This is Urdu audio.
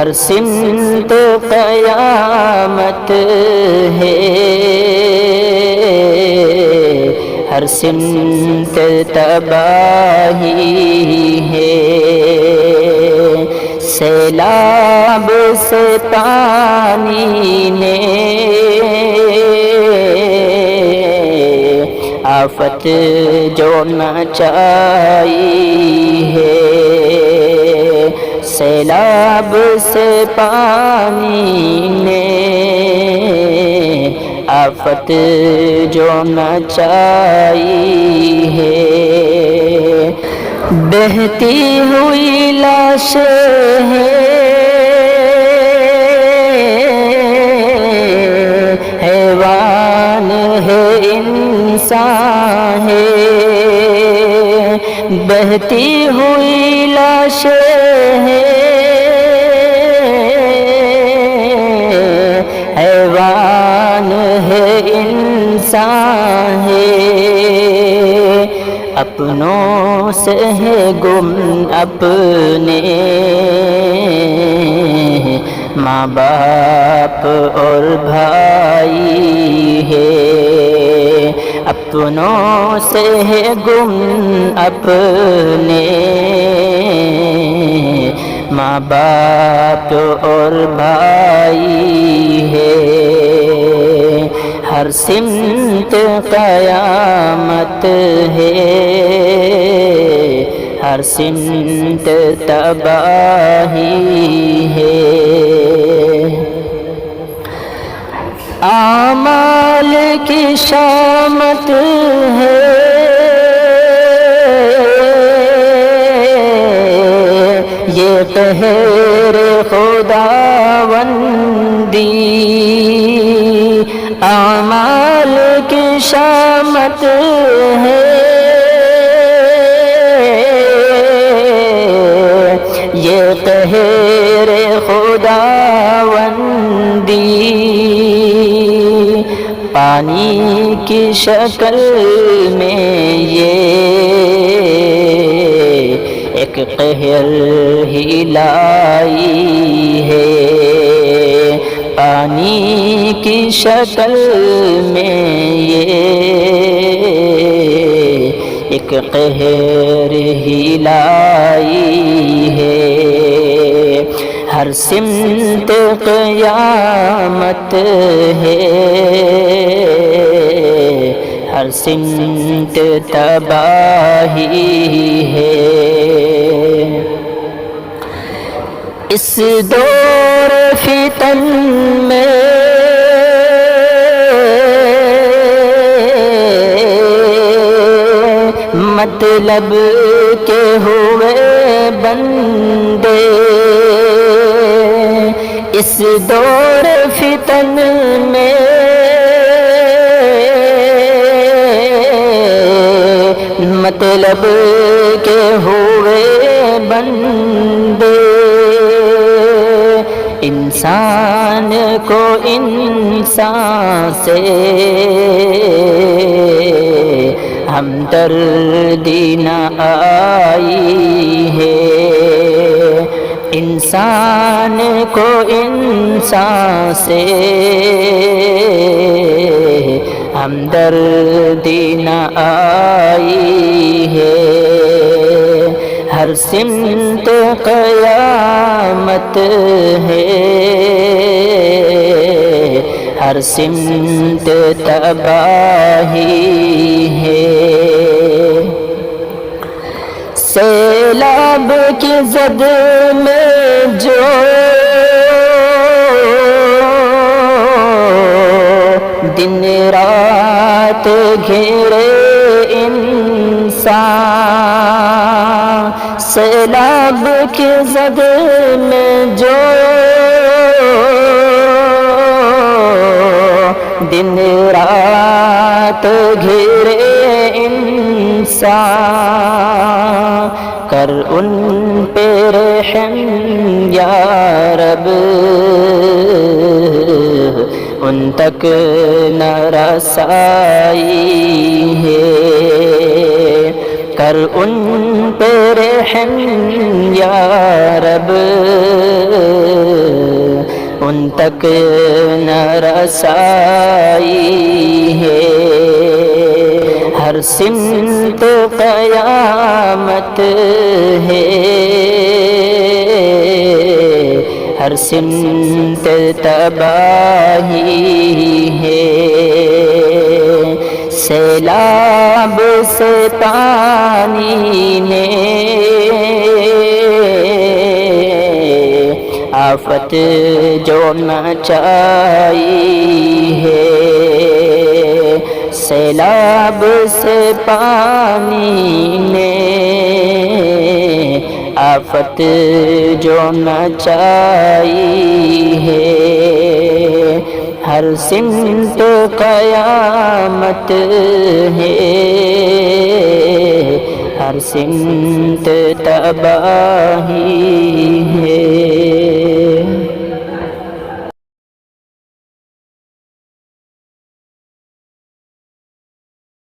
ہر سمت قیامت ہے، ہر سمت تباہی ہے، سیلاب سے پانی نے آفت جو مچائی ہے، سیلاب سے پانی نے آفت جو مچائی ہے، بہتی ہوئی لاشیں ہیں، حیوان ہے انسان ہے، بہتی ہوئی لاشیں ہیں، حیوان ہے انسان ہے، اپنوں سے ہے گم اپنے ماں باپ اور بھائی ہے، اپنوں سے ہے گم اپنے ماں باپ اور بھائی ہے، ہر سمت قیامت ہے، ہر سمت تباہی ہے، اعمال کی شامت ہے، یہ قہر خداوندی، اعمال کی شامت ہے، یہ قہر خداوندی، پانی کی شکل میں یہ ایک قہر ہی لائی ہے، پانی کی شکل میں یہ ایک قہر ہی لائی ہے، ہر سمت قیامت ہے، ہر سمت تباہی ہے، اس دور فتن میں مطلب کے ہوئے بندے، اس دور فتن میں مطلب کے ہوئے بندے، انسان کو انسان سے ہمدردی نہ آئی ہے، انسان کو انسان سے ہمدردی نہ آئی ہے، ہر سمت قیامت ہے، ہر سمت تباہی ہے، سیلاب کی زد میں جو دن رات گھیرے انسان، سیلاب کی زد میں جو دن رات گھیرے انسان، کر ان پہ رحم یا رب، ان تک نہ رسائی ہے، کر ان پہ رحم یا رب، ان تک نہ رسائی ہے، ہر سمت قیامت ہے، ہر سمت تباہی ہے، سیلاب سے پانی نے آفت جو مچائی ہے، سیلاب سے پانی نے آفت جو مچائی ہے، ہر سمت قیامت ہے، ہر سمت تباہی ہے۔